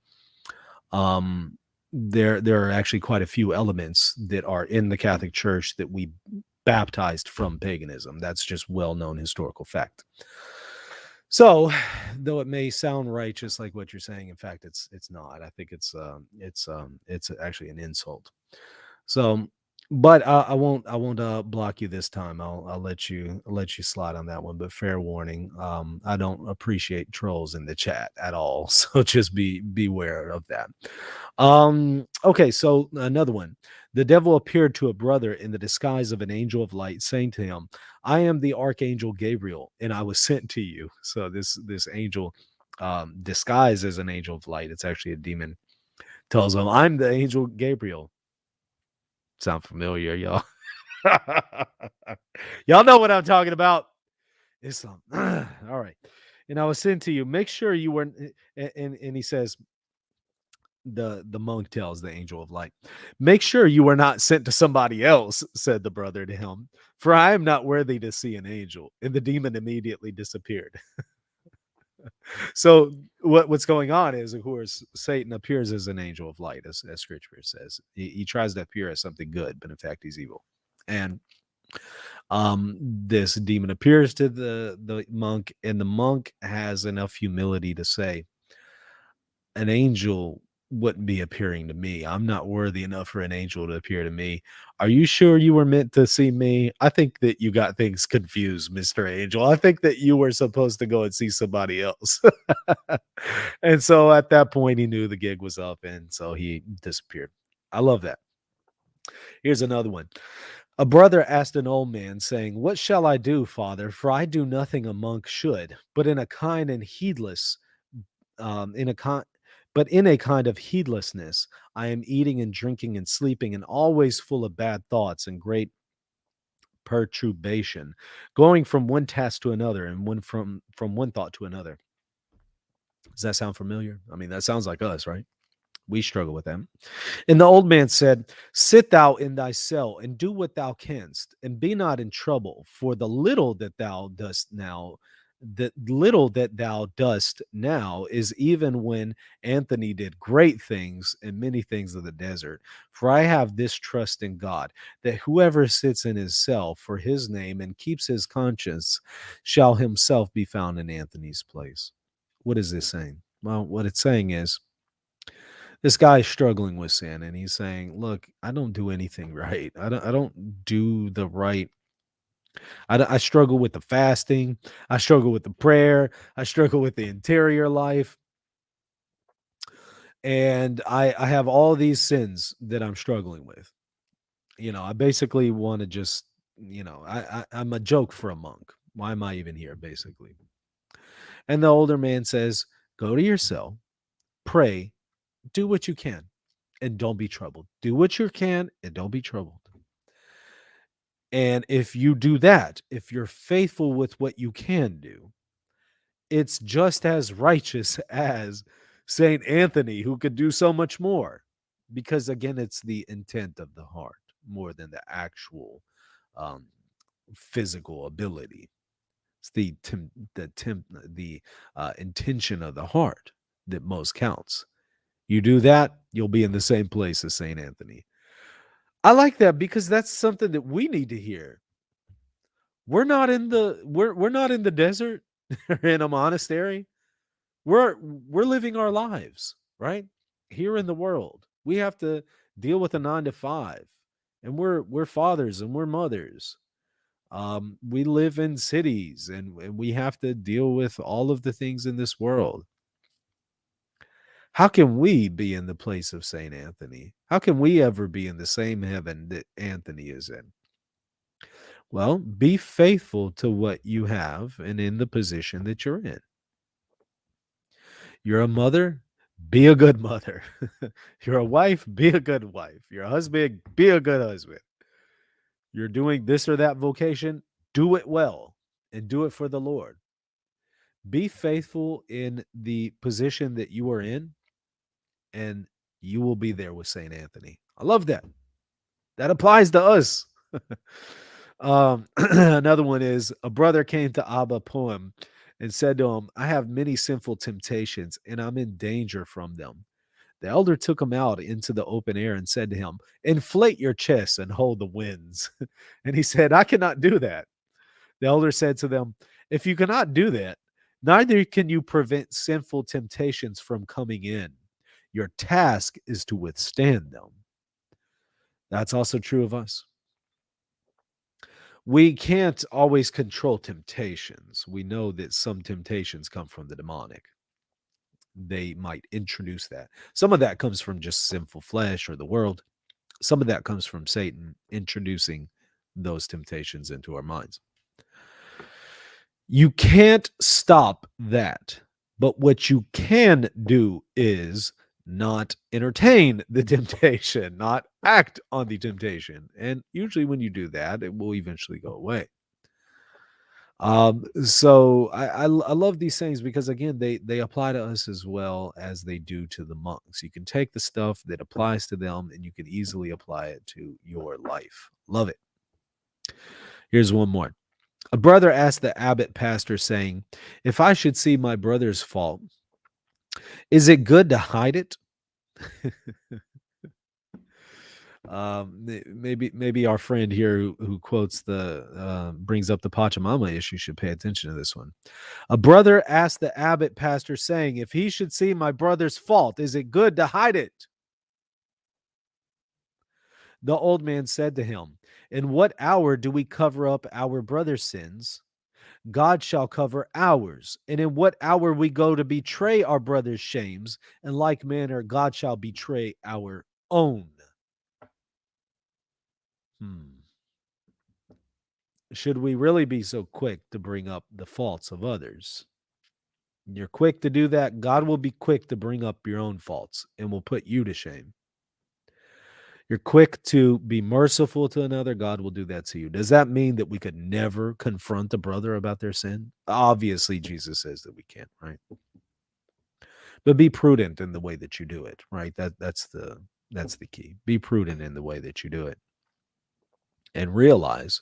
There are actually quite a few elements that are in the Catholic Church that we baptized from paganism. That's just well-known historical fact. So, though it may sound righteous, like what you're saying, in fact, it's not. I think it's actually an insult. So, but I won't block you this time. I'll let you slide on that one. But fair warning, I don't appreciate trolls in the chat at all. So just beware of that. Okay, so another one. The devil appeared to a brother in the disguise of an angel of light, saying to him, I am the archangel Gabriel, and I was sent to you. So this angel, disguised as an angel of light, it's actually a demon, tells him, I'm the angel Gabriel. Sound familiar, y'all? Y'all know what I'm talking about. It's all right. And I was sent to you. Make sure you weren't. And he says, the monk tells the angel of light, make sure you were not sent to somebody else, said the brother to him, for I am not worthy to see an angel. And the demon immediately disappeared. So what's going on is, of course, Satan appears as an angel of light, as scripture says. He tries to appear as something good, but in fact he's evil. And this demon appears to the monk, and the monk has enough humility to say, an angel wouldn't be appearing to me. I'm not worthy enough for an angel to appear to me. Are you sure you were meant to see me? I think that you got things confused, Mr. Angel. I think that you were supposed to go and see somebody else. And so at that point, he knew the gig was up, and so he disappeared. I love that. Here's another one. A brother asked an old man, saying, what shall I do, father? For I do nothing a monk should, but in a kind and heedless, in a kind but in a kind of heedlessness, I am eating and drinking and sleeping, and always full of bad thoughts and great perturbation, going from one task to another, and from one thought to another. Does that sound familiar? I mean, that sounds like us, right? We struggle with them. And the old man said, sit thou in thy cell and do what thou canst, and be not in trouble, for the little that thou dost now, the little that thou dost now is even when Anthony did great things and many things of the desert. For I have this trust in God, that whoever sits in his cell for his name and keeps his conscience shall himself be found in Anthony's place. What is this saying? Well, what it's saying is, this guy's struggling with sin, and he's saying, look, I don't do anything right. I don't do the right. I struggle with the fasting. I struggle with the prayer. I struggle with the interior life. And I have all these sins that I'm struggling with. I basically want to just, I'm a joke for a monk. Why am I even here, basically? And the older man says, go to your cell, pray, do what you can, and don't be troubled. Do what you can and don't be troubled. And if you do that, if you're faithful with what you can do, it's just as righteous as Saint Anthony, who could do so much more. Because again, it's the intent of the heart more than the actual um, physical ability. It's the intention of the heart that most counts. You do that, you'll be in the same place as Saint Anthony. I like that because that's something that we need to hear. We're not in the desert or in a monastery. We're living our lives, right? Here in the world. We have to deal with a 9 to 5. And we're fathers and we're mothers. We live in cities and we have to deal with all of the things in this world. How can we be in the place of Saint Anthony? How can we ever be in the same heaven that Anthony is in? Well, be faithful to what you have and in the position that you're in. You're a mother, be a good mother. You're a wife, be a good wife. You're a husband, be a good husband. You're doing this or that vocation, do it well and do it for the Lord. Be faithful in the position that you are in, and you will be there with St. Anthony. I love that. That applies to us. Another one is a brother came to Abba Poem and said to him, I have many sinful temptations and I'm in danger from them. The elder took him out into the open air and said to him, inflate your chest and hold the winds. And he said, I cannot do that. The elder said to them, if you cannot do that, neither can you prevent sinful temptations from coming in. Your task is to withstand them. That's also true of us. We can't always control temptations. We know that some temptations come from the demonic. They might introduce that. Some of that comes from just sinful flesh or the world. Some of that comes from Satan introducing those temptations into our minds. You can't stop that. But what you can do is not entertain the temptation, not act on the temptation. And usually when you do that, it will eventually go away. So I love these things because again, they apply to us as well as they do to the monks. You can take the stuff that applies to them and you can easily apply it to your life. Love it. Here's one more. A brother asked the abbot pastor saying, if I should see my brother's fault, is it good to hide it? Maybe our friend here who quotes the brings up the Pachamama issue should pay attention to this one. A brother asked the abbot pastor saying, if he should see my brother's fault, is it good to hide it? The old man said to him, in what hour do we cover up our brother's sins? God shall cover ours. And in what hour we go to betray our brother's shames, in like manner God shall betray our own. Should we really be so quick to bring up the faults of others? You're quick to do that, God will be quick to bring up your own faults and will put you to shame. You're quick to be merciful to another, God will do that to you. Does that mean that we could never confront a brother about their sin? Obviously, Jesus says that we can't, right? But be prudent in the way that you do it, right? That's the key. Be prudent in the way that you do it. And realize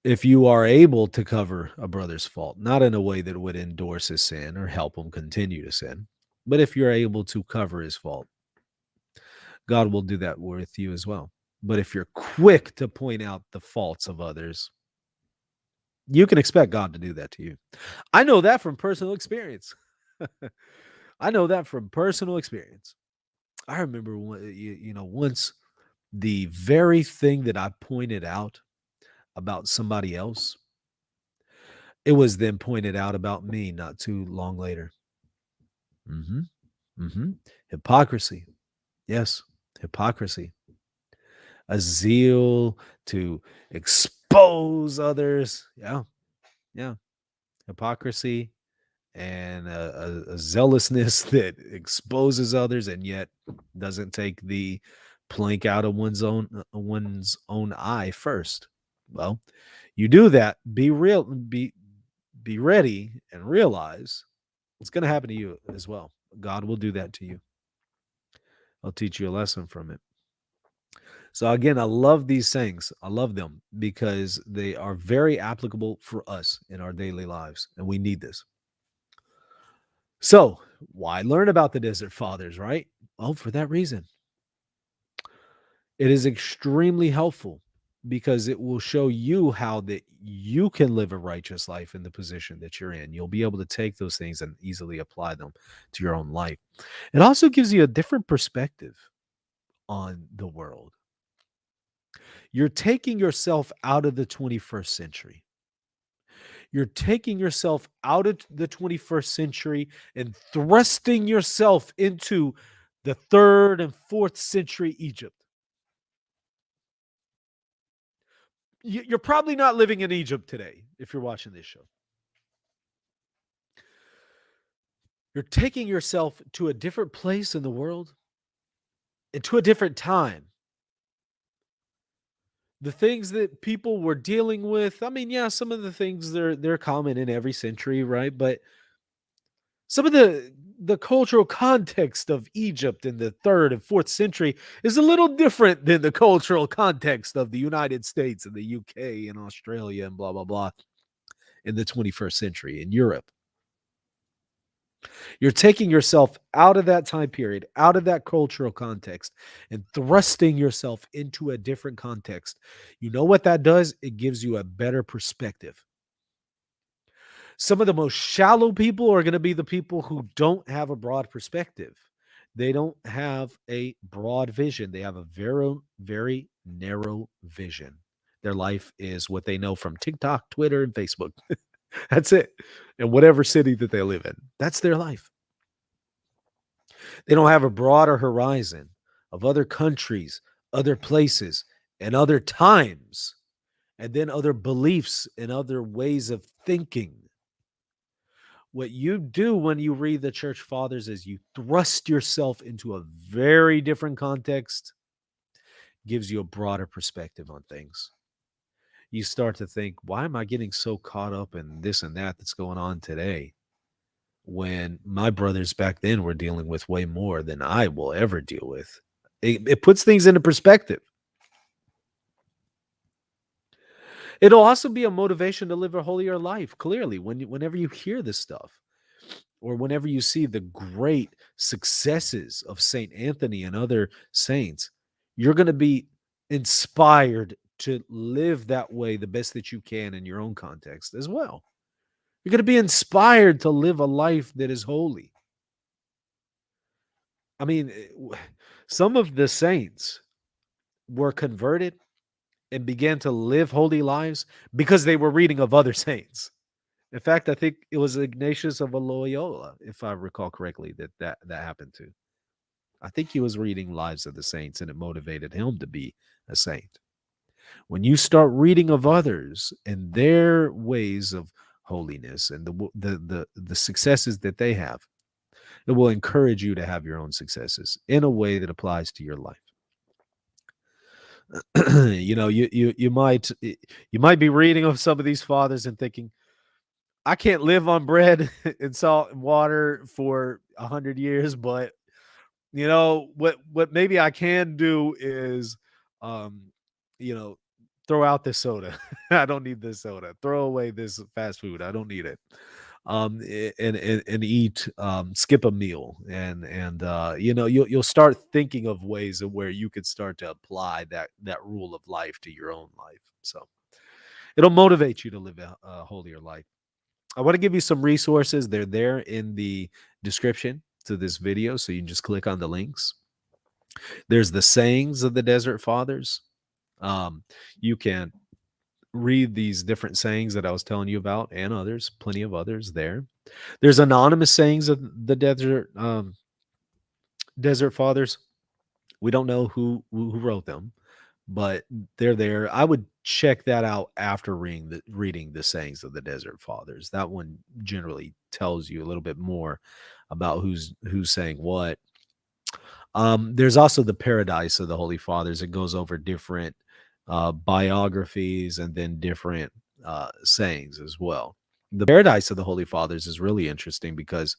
if you are able to cover a brother's fault, not in a way that would endorse his sin or help him continue to sin, but if you're able to cover his fault, God will do that with you as well. But if you're quick to point out the faults of others, you can expect God to do that to you. I know that from personal experience. I know that from personal experience. I remember once the very thing that I pointed out about somebody else, it was then pointed out about me not too long later. Hypocrisy. Yes, hypocrisy. A zeal to expose others. Yeah. Hypocrisy and a zealousness that exposes others and yet doesn't take the plank out of one's own eye first. Well, you do that, be ready and realize it's going to happen to you as well. God will do that to you. I'll teach you a lesson from it. So again, I love these sayings. I love them because they are very applicable for us in our daily lives, and we need this. So, why learn about the Desert Fathers, right? Oh, for that reason. It is extremely helpful because it will show you how that you can live a righteous life in the position that you're in. You'll be able to take those things and easily apply them to your own life. It also gives you a different perspective on the world. You're taking yourself out of the 21st century. You're taking yourself out of the 21st century and thrusting yourself into the 3rd and 4th century Egypt. You're probably not living in Egypt today if you're watching this show. You're taking yourself to a different place in the world and to a different time. The things that people were dealing with, I mean, yeah, some of the things they're common in every century, right? But some of the cultural context of Egypt in the 3rd and 4th century is a little different than the cultural context of the United States and the UK and Australia and blah, blah, blah in the 21st century in Europe. You're taking yourself out of that time period, out of that cultural context, and thrusting yourself into a different context. You know what that does? It gives you a better perspective. Some of the most shallow people are going to be the people who don't have a broad perspective. They don't have a broad vision. They have a very, very narrow vision. Their life is what they know from TikTok, Twitter, and Facebook. That's it. And whatever city that they live in, that's their life. They don't have a broader horizon of other countries, other places, and other times, and then other beliefs and other ways of thinking. What you do when you read the church fathers is you thrust yourself into a very different context, gives you a broader perspective on things. You start to think, why am I getting so caught up in this and that that's going on today? When my brothers back then were dealing with way more than I will ever deal with. It puts things into perspective. It'll also be a motivation to live a holier life, clearly, whenever you hear this stuff, or whenever you see the great successes of St. Anthony and other saints, you're going to be inspired to live that way the best that you can in your own context as well. You're going to be inspired to live a life that is holy. I mean, some of the saints were converted and began to live holy lives because they were reading of other saints. In fact, I think it was Ignatius of Loyola, if I recall correctly, that happened to. I think he was reading Lives of the Saints, and it motivated him to be a saint. When you start reading of others and their ways of holiness and the successes that they have, it will encourage you to have your own successes in a way that applies to your life. You might be reading of some of these fathers and thinking, I can't live on bread and salt and water for 100 years, but what maybe I can do is throw out this soda. I don't need this soda. Throw away this fast food. I don't need it. And eat, skip a meal, and you'll start thinking of ways of where you could start to apply that rule of life to your own life. So it'll motivate you to live a holier life. I want to give you some resources. They're there in the description to this video, so you can just click on the links. There's the sayings of the Desert Fathers. You can read these different sayings that I was telling you about, and others, plenty of others there. There's anonymous sayings of the Desert Fathers. We don't know who wrote them, but they're there. I would check that out after reading the sayings of the Desert Fathers. That one generally tells you a little bit more about who's saying what. There's also the Paradise of the Holy Fathers. It goes over different biographies and then different sayings as well. The Paradise of the Holy Fathers is really interesting because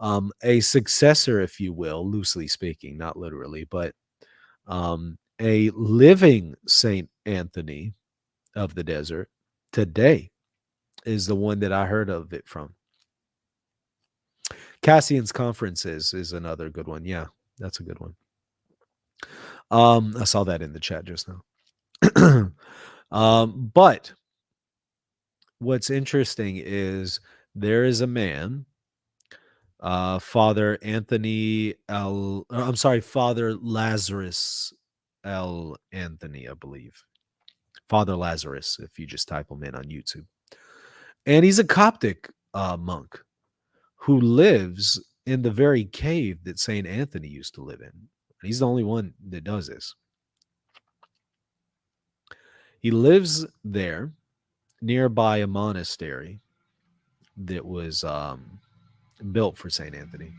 a successor, if you will, loosely speaking, not literally, but a living Saint Anthony of the desert today is the one that I heard of it from. Cassian's Conferences is another good one. Yeah, that's a good one. I saw that in the chat just now. But what's interesting is there is a man, Father Anthony L. I'm sorry, Father Lazarus L. Anthony, I believe. Father Lazarus, if you just type him in on YouTube. And he's a Coptic monk who lives in the very cave that St. Anthony used to live in. He's the only one that does this. He lives there nearby a monastery that was built for St. Anthony.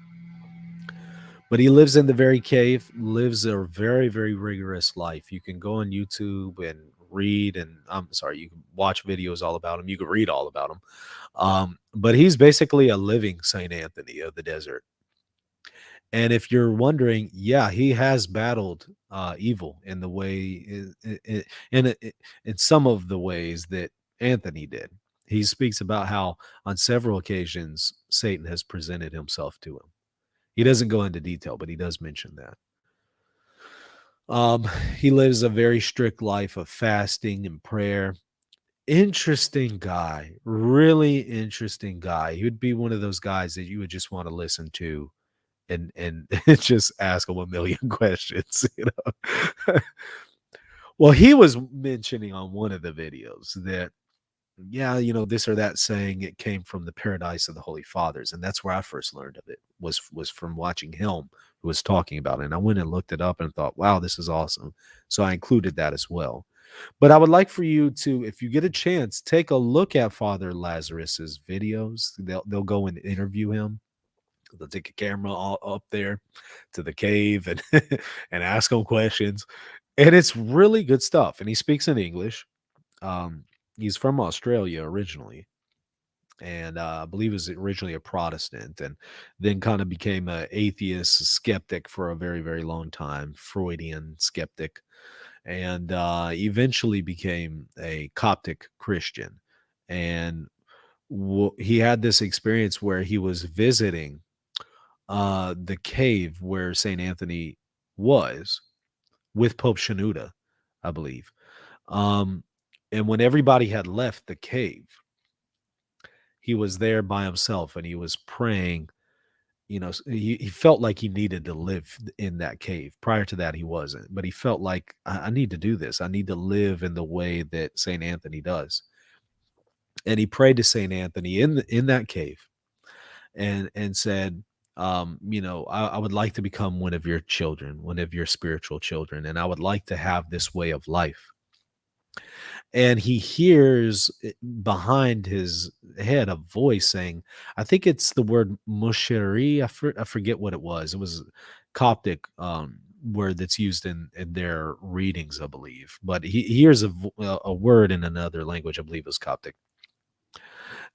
But he lives in the very cave, lives a very, very rigorous life. You can go on YouTube and read, and you can watch videos all about him. You can read all about him. But he's basically a living St. Anthony of the desert. And if you're wondering, yeah, he has battled evil in the way, in some of the ways that Anthony did. He speaks about how on several occasions Satan has presented himself to him. He doesn't go into detail, but he does mention that. He lives a very strict life of fasting and prayer. Interesting guy, really interesting guy. He would be one of those guys that you would just want to listen to and just ask him a million questions, you know. Well, he was mentioning on one of the videos that, yeah, you know, this or that saying it came from the paradise of the Holy Fathers. And that's where I first learned of it, was from watching him, who was talking about it. And I went and looked it up and thought, wow, this is awesome. So I included that as well. But I would like for you to, if you get a chance, take a look at Father Lazarus's videos. They'll go and interview him. They'll take a camera all up there to the cave and and ask him questions. And it's really good stuff. And he speaks in English. He's from Australia originally, and I believe he was originally a Protestant, and then kind of became an atheist, a skeptic for a very, very long time, Freudian skeptic, and eventually became a Coptic Christian. And he had this experience where he was visiting the cave where St. Anthony was with Pope Shenouda, I believe. And when everybody had left the cave, he was there by himself and he was praying. You know, he felt like he needed to live in that cave. Prior to that, he wasn't, but he felt like, I need to do this. I need to live in the way that St. Anthony does. And he prayed to St. Anthony in that cave and said, you know, I would like to become one of your children, one of your spiritual children, and I would like to have this way of life. And he hears behind his head a voice saying, I think it's the word musheri. I forget what it was. It was Coptic word that's used in their readings, I believe. But he hears a word in another language, I believe it was Coptic.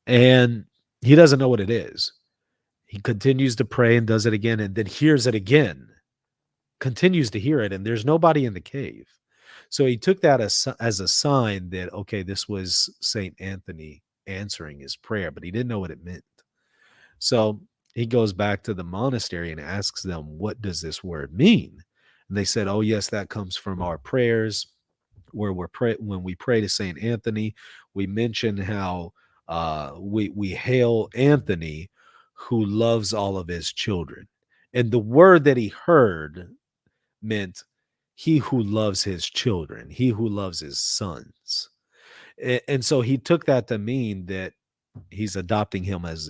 And he doesn't know what it is. He continues to pray and does it again, and then hears it again, continues to hear it, and there's nobody in the cave. So he took that as a sign that, okay, this was St. Anthony answering his prayer, but he didn't know what it meant. So he goes back to the monastery and asks them, what does this word mean? And they said, oh, yes, that comes from our prayers where when we pray to St. Anthony, we mention how we hail Anthony, who loves all of his children. And the word that he heard meant he who loves his children, he who loves his sons. And so he took that to mean that he's adopting him as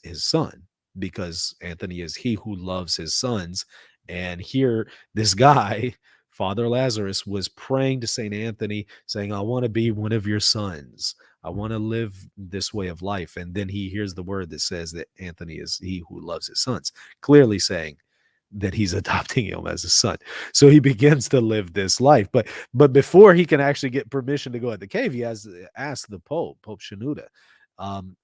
his son, because Anthony is he who loves his sons. And here, this guy, Father Lazarus, was praying to St. Anthony, saying, I want to be one of your sons. I want to live this way of life. And then he hears the word that says that Anthony is he who loves his sons, clearly saying that he's adopting him as a son. So he begins to live this life. But before he can actually get permission to go at the cave, he has to ask the Pope Shenouda,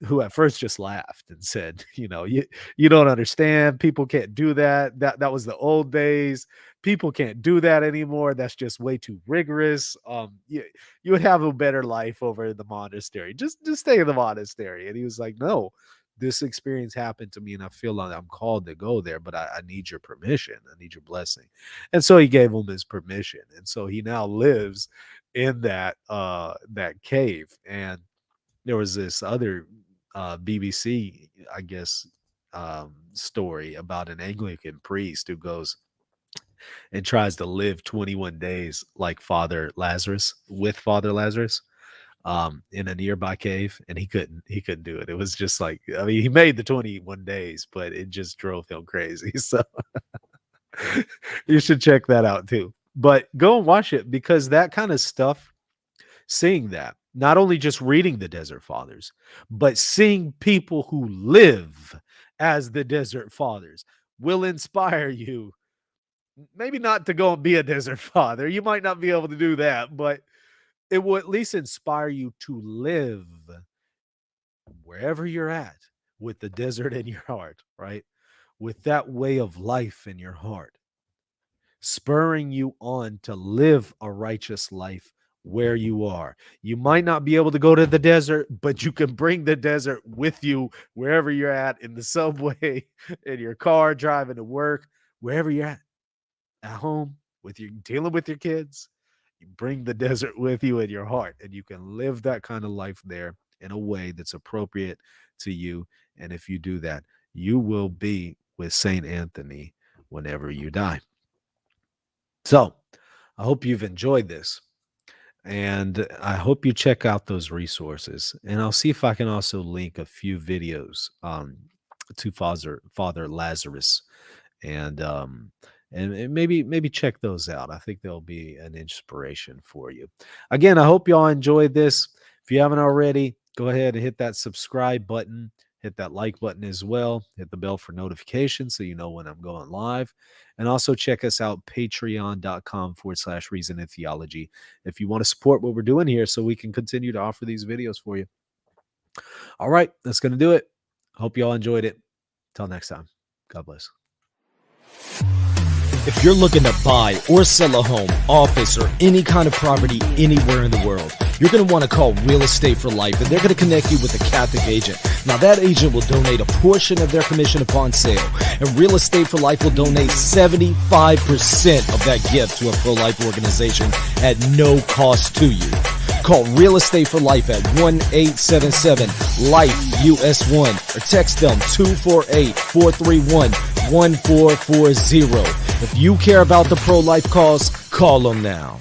who at first just laughed and said, you don't understand. People can't do that. That was the old days. People can't do that anymore. That's just way too rigorous. You would have a better life over in the monastery. Just stay in the monastery. And he was like, no, this experience happened to me, and I feel like I'm called to go there, but I need your permission. I need your blessing. And so he gave him his permission. And so he now lives in that cave. And there was this other BBC, I guess, story about an Anglican priest who goes and tries to live 21 days like Father Lazarus, in a nearby cave, and he couldn't do it. It was just like, I mean, he made the 21 days, but it just drove him crazy. So you should check that out too. But go and watch it, because that kind of stuff, seeing that, not only just reading the Desert Fathers, but seeing people who live as the Desert Fathers will inspire you. Maybe not to go and be a Desert Father. You might not be able to do that, but it will at least inspire you to live wherever you're at with the desert in your heart, right? With that way of life in your heart, spurring you on to live a righteous life where you are. You might not be able to go to the desert, but you can bring the desert with you wherever you're at, in the subway, in your car, driving to work, wherever you're at home, with you dealing with your kids. You bring the desert with you in your heart, and you can live that kind of life there in a way that's appropriate to you. And if you do that, you will be with Saint Anthony whenever you die. So I hope you've enjoyed this, and I hope you check out those resources. And I'll see if I can also link a few videos to Father Lazarus, and maybe check those out. I think they'll be an inspiration for you. Again, I hope y'all enjoyed this. If you haven't already, go ahead and hit that subscribe button, hit that like button as well, hit the bell for notifications so you know when I'm going live. And also check us out, patreon.com/Reason and Theology, if you want to support what we're doing here so we can continue to offer these videos for you. All right, that's going to do it. Hope y'all enjoyed it. Till next time, God bless. If you're looking to buy or sell a home, office, or any kind of property anywhere in the world, you're going to want to call Real Estate for Life, and they're going to connect you with a Catholic agent. Now, that agent will donate a portion of their commission upon sale, and Real Estate for Life will donate 75% of that gift to a pro-life organization at no cost to you. Call Real Estate for Life at 1-877-LIFE-US1 or text them 248-431-1440. If you care about the pro-life cause, call them now.